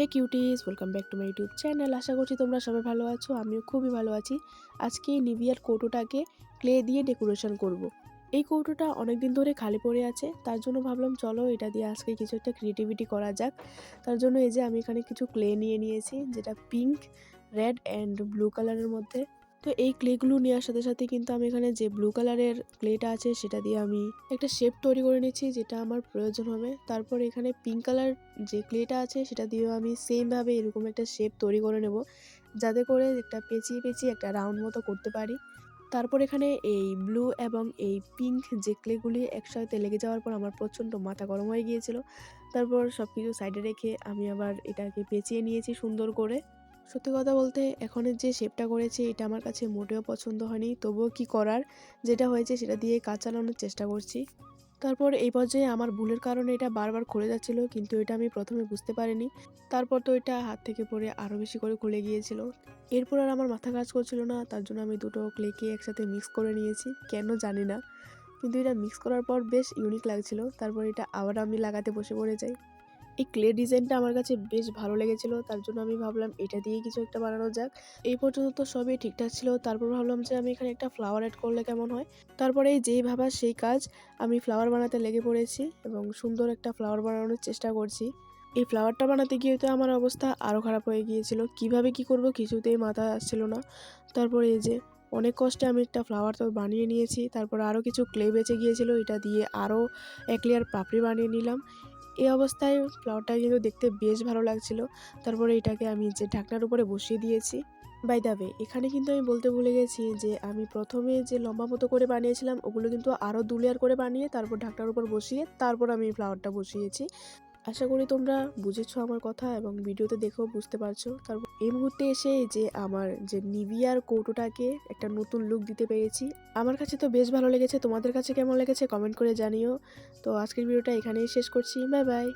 Hey cuties, welcome back to my YouTube channel. আশা করছি তোমরা সবাই ভালো আছো, আমিও খুবই ভালো আছি। আজকে এই নিভিয়ার কৌটোটাকে ক্লে দিয়ে ডেকোরেশন করব। এই কৌটোটা অনেকদিন ধরে খালি পড়ে আছে, তার জন্য ভাবলাম চলো এটা দিয়ে আজকে কিছু একটা ক্রিয়েটিভিটি করা যাক। তার জন্য এই যে আমি এখানে কিছু ক্লে নিয়ে নিয়েছি, যেটা পিঙ্ক, রেড অ্যান্ড ব্লু কালারের মধ্যে। তো এই ক্লেগুলো নেওয়ার সাথে সাথে কিন্তু আমি এখানে যে ব্লু কালারের ক্লেটা আছে সেটা দিয়ে আমি একটা শেপ তৈরি করে নিচ্ছি, যেটা আমার প্রয়োজন হবে। তারপর এখানে পিঙ্ক কালার যে ক্লেটা আছে সেটা দিয়েও আমি সেমভাবে এরকম একটা শেপ তৈরি করে নেব, যাতে করে একটা পেঁচিয়ে পেঁচিয়ে একটা রাউন্ড মতো করতে পারি। তারপর এখানে এই ব্লু এবং এই পিঙ্ক যে ক্লেগুলি একসাথে লেগে যাওয়ার পর আমার প্রচণ্ড মাথা গরম হয়ে গিয়েছিল। তারপর সব কিছু সাইডে রেখে আমি আবার এটাকে পেঁচিয়ে নিয়েছি সুন্দর করে। সত্যি কথা বলতে এখনের যে শেপটা করেছি এটা আমার কাছে মোটেও পছন্দ হয়নি, তবুও কি করার, যেটা হয়েছে সেটা দিয়ে কাজ চালানোর চেষ্টা করছি। তারপর এই পর্যায়ে আমার ভুলের কারণে এটা বারবার খুলে যাচ্ছিল, কিন্তু এটা আমি প্রথমে বুঝতে পারিনি। তারপর তো এটা হাত থেকে পড়ে আরও বেশি করে খুলে গিয়েছিল। এরপর আর আমার মাথা কাজ করছিল না, তার জন্য আমি দুটো ক্লেকে একসাথে মিক্স করে নিয়েছি, কেন জানি না, কিন্তু এটা মিক্স করার পর বেশ ইউনিক লাগছিল। তারপর এটা আবার আমি লাগাতে বসে পড়ে যাই। এই ক্লে ডিজাইনটা আমার কাছে বেশ ভালো লেগেছিল, তার জন্য আমি ভাবলাম এটা দিয়েই কিছু একটা বানানো যাক। এই পর্যন্ত তো সবই ঠিকঠাক ছিল, তারপর ভাবলাম যে আমি এখানে একটা ফ্লাওয়ার অ্যাড করলে কেমন হয়। তারপরে যেই ভাবা সেই কাজ, আমি ফ্লাওয়ার বানাতে লেগে পড়েছি এবং সুন্দর একটা ফ্লাওয়ার বানানোর চেষ্টা করছি। এই ফ্লাওয়ারটা বানাতে গিয়ে তো আমার অবস্থা আরও খারাপ হয়ে গিয়েছিল, কিভাবে কি করব কিছুতেই মাথায় আসছিল না। তারপরে এই যে অনেক কষ্টে আমি একটা ফ্লাওয়ার তো বানিয়ে নিয়েছি, তারপর আরও কিছু ক্লে বেঁচে গিয়েছিল, এটা দিয়ে আরও এক লেয়ার পাপড়ি বানিয়ে নিলাম। এই অবস্থায় ফ্লাওয়ারটা কিন্তু দেখতে বেশ ভালো লাগছিল। তারপরে এটাকে আমি যে ঢাকনার উপরে বসিয়ে দিয়েছি। বাই দ্য ওয়ে, এখানে কিন্তু আমি বলতে ভুলে গেছি যে আমি প্রথমে যে লম্বা মতো করে বানিয়েছিলাম ওগুলো কিন্তু আরও 2 লেয়ার করে বানিয়ে তারপর ঢাকনার উপর বসিয়ে তারপর আমি ফ্লাওয়ারটা বসিয়েছি। আশা করি তোমরা বুঝেছো আমার কথা এবং ভিডিওতে দেখেও বুঝতে পারছো। তারপর এই মুহূর্তে এসে যে আমার যে নিভিয়ার কৌটোটাকে একটা নতুন লুক দিতে পেরেছি, আমার কাছে তো বেশ ভালো লেগেছে। তোমাদের কাছে কেমন লেগেছে কমেন্ট করে জানিও। তো আজকের ভিডিওটা এখানেই শেষ করছি। Bye bye.